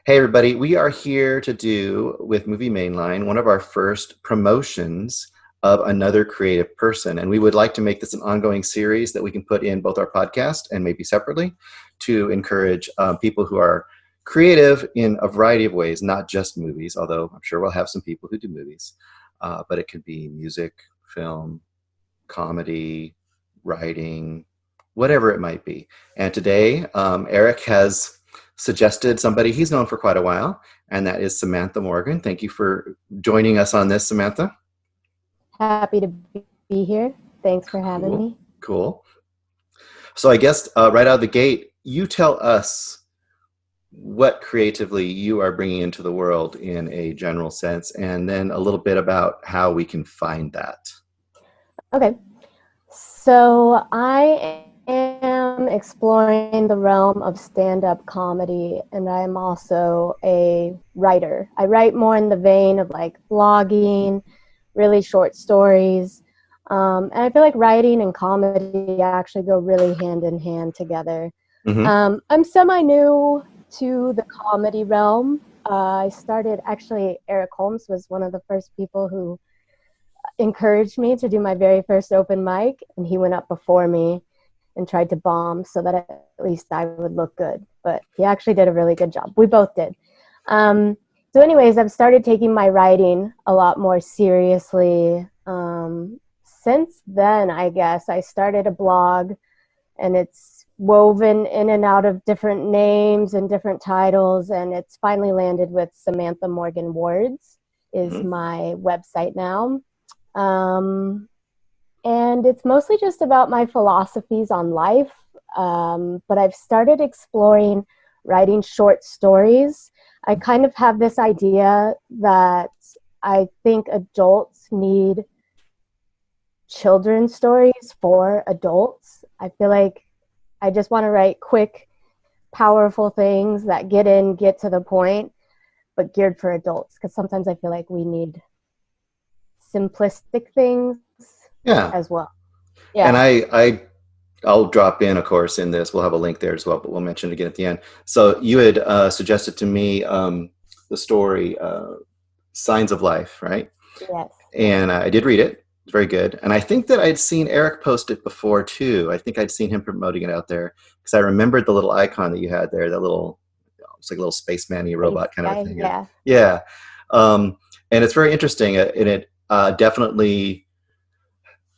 Hey everybody, we are here to do with Movie Mainline one of our first promotions of another creative person. And we would like to make this an ongoing series that we can put in both our podcast and maybe separately to encourage people who are creative in a variety of ways, not just movies, although I'm sure we'll have some people who do movies. But it could be music, film, comedy, writing, whatever it might be. And today, Eric has suggested somebody he's known for quite a while, and that is Samantha Morgan. Thank you for joining us on this, Samantha. Happy to be here. Thanks for having me. Cool. So I guess right out of the gate, you tell us what creatively you are bringing into the world in a general sense, and then a little bit about how we can find that. Okay. So I am exploring the realm of stand-up comedy, and I'm also a writer. I write more in the vein of like blogging, really short stories. And I feel like writing and comedy actually go really hand in hand together. Mm-hmm. I'm semi-new to the comedy realm. Eric Holmes was one of the first people who encouraged me to do my very first open mic, and he went up before me and tried to bomb so that at least I would look good. But he actually did a really good job. We both did. So anyways, I've started taking my writing a lot more seriously. Since then, I guess, I started a blog, and it's woven in and out of different names and different titles, and it's finally landed with Samantha Morgan Words is my website now. And it's mostly just about my philosophies on life. But I've started exploring writing short stories. I kind of have this idea that I think adults need children's stories for adults. I feel like I just want to write quick, powerful things that get to the point, but geared for adults. Because sometimes I feel like we need simplistic things as well. Yeah. And I'll drop in, of course, in this. We'll have a link there as well, but we'll mention it again at the end. So you had suggested to me the story Signs of Life, right? Yes. And I did read it. It's very good. And I think that I'd seen Eric post it before, too. I think I'd seen him promoting it out there because I remembered the little icon that you had there, that little, it's like a little spaceman-y robot kind of thing. Yeah. Yeah. And it's very interesting. And it definitely,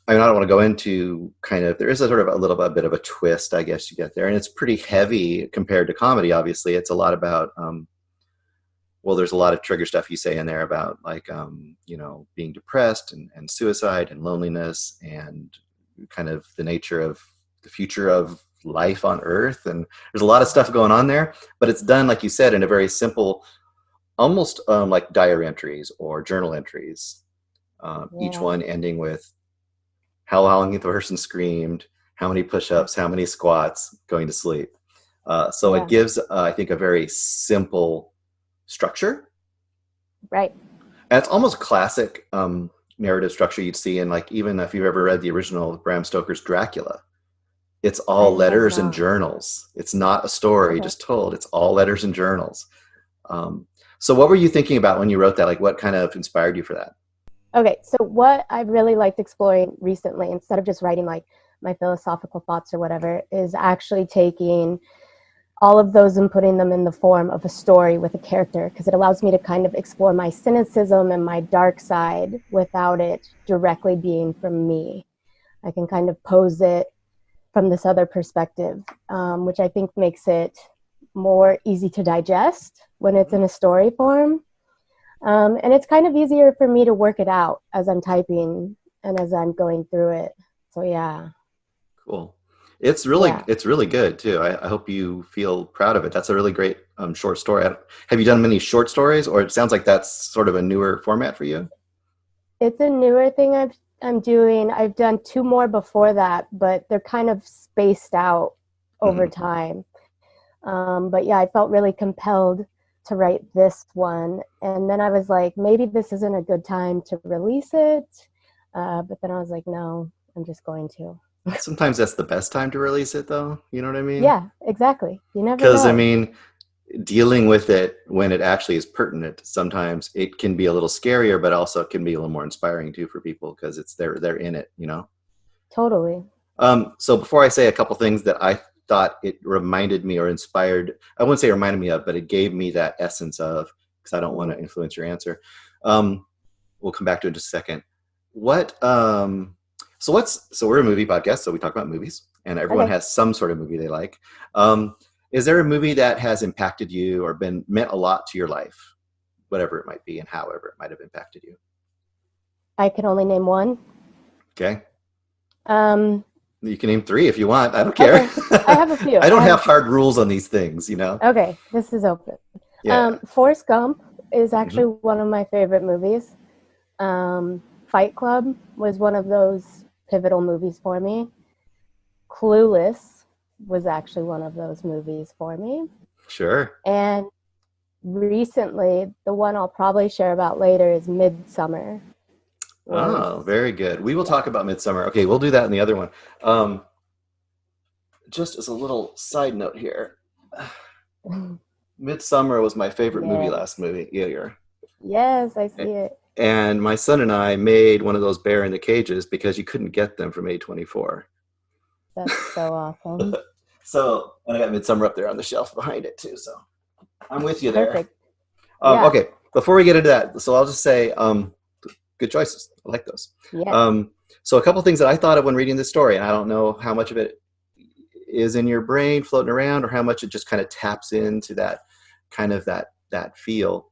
I mean, I don't want to go into kind of, there is a sort of a bit of a twist, I guess you get there. And it's pretty heavy compared to comedy, obviously. It's a lot about, well, there's a lot of trigger stuff you say in there about like, being depressed and suicide and loneliness and kind of the nature of the future of life on Earth. And there's a lot of stuff going on there, but it's done, like you said, in a very simple, almost like diary entries or journal entries, each one ending with how long the person screamed, how many push-ups, how many squats, going to sleep. So it gives, I think, a very simple structure. Right. And it's almost classic narrative structure you'd see in, like, even if you've ever read the original Bram Stoker's Dracula. It's all letters and journals. It's not a story just told. It's all letters and journals. So what were you thinking about when you wrote that? Like, what kind of inspired you for that? Okay, so what I've really liked exploring recently, instead of just writing like my philosophical thoughts or whatever, is actually taking all of those and putting them in the form of a story with a character, because it allows me to kind of explore my cynicism and my dark side without it directly being from me. I can kind of pose it from this other perspective, which I think makes it more easy to digest when it's in a story form. And it's kind of easier for me to work it out as I'm typing and as I'm going through it. So yeah. Cool. It's really good too. I hope you feel proud of it. That's a really great short story. Have you done many short stories, or it sounds like that's sort of a newer format for you? It's a newer thing I'm doing. I've done 2 more before that, but they're kind of spaced out over time. But yeah, I felt really compelled to write this one, and then I was like, maybe this isn't a good time to release it, but then I was like, no, I'm just going to. Sometimes that's the best time to release it, though. You know what I mean? Yeah, exactly. You never know. Because I mean, dealing with it when it actually is pertinent, sometimes it can be a little scarier, but also it can be a little more inspiring too for people because it's they're in it, you know. Totally. So before I say a couple things that I thought it reminded me or inspired, I wouldn't say reminded me of, but it gave me that essence of, because I don't want to influence your answer. Um, we'll come back to it in just a second. What so we're a movie podcast, so we talk about movies, and everyone Okay. has some sort of movie they like. Is there a movie that has impacted you or been meant a lot to your life, whatever it might be, and however it might have impacted you? I can only name one. Okay, Um, you can name three if you want. I don't care. okay. I have a few. I I don't have a have few. hard rules on these things, you know. Okay, this is open. Yeah. Forrest Gump is Hmm. actually one of my favorite movies. Fight Club was one of those pivotal movies for me. Clueless was actually one of those movies for me. Sure. And recently, the one I'll probably share about later is Midsummer. Oh, Was very good. We will yeah. talk about Midsummer. Okay, we'll do that in the other one. Um, just as a little side note here, Midsummer was my favorite movie Yes. last movie year. Yes, I see it. And my son and I made one of those bear in the cages because you couldn't get them from A24. That's so awesome. So, and I got Midsummer up there on the shelf behind it too. So I'm with you there. Perfect. Yeah. Okay, before we get into that, so I'll just say, good choices. I like those. Yes. Um, so a couple things that I thought of when reading this story, and I don't know how much of it is in your brain floating around or how much it just kind of taps into that kind of that feel.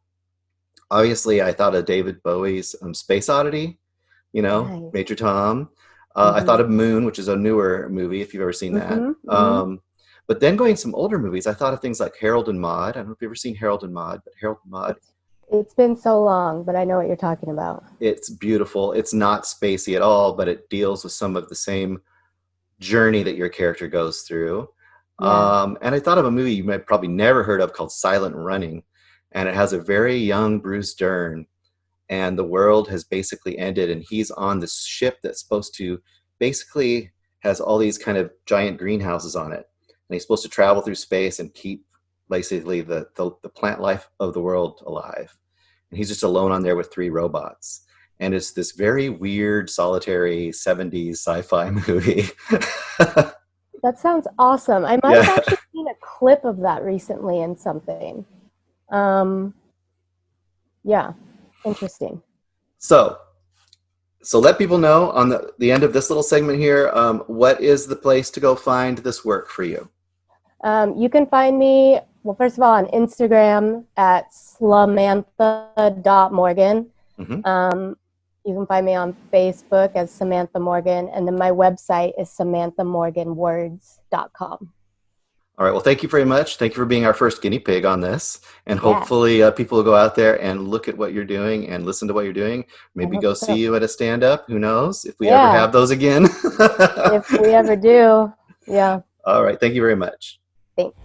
Obviously, I thought of David Bowie's Space Oddity, you know, Nice. Major Tom. I thought Mhm. of Moon, which is a newer movie, if you've ever seen that. Mhm. Mhm. But then going some older movies, I thought of things like Harold and Maude. I don't know if you've ever seen Harold and Maude, but Harold and Maude, It's been so long, but I know what you're talking about. it's beautiful. It's not spacey at all, but it deals with some of the same journey that your character goes through. Yeah. And I thought of a movie you might probably never heard of called Silent Running, and it has a very young Bruce Dern, and the world has basically ended, and he's on this ship that's supposed to basically has all these kind of giant greenhouses on it, and he's supposed to travel through space and keep basically the plant life of the world alive, and he's just alone on there with three robots. And it's this very weird, solitary 70s sci-fi movie. That sounds awesome. I might have Yeah. actually seen a clip of that recently in something. Um, yeah, interesting. So, so let people know on the end of this little segment here, what is the place to go find this work for you? You can find me, well, first of all, on Instagram at slamantha.morgan. Mm-hmm. You can find me on Facebook as Samantha Morgan, and then my website is samanthamorganwords.com. All right. Well, thank you very much. Thank you for being our first guinea pig on this. And Yeah, hopefully people will go out there and look at what you're doing and listen to what you're doing. I Maybe hope go see so. you at a stand-up. Who knows if we ever Yeah, have those again. if we ever do. Yeah, All right. Thank you very much. thanks.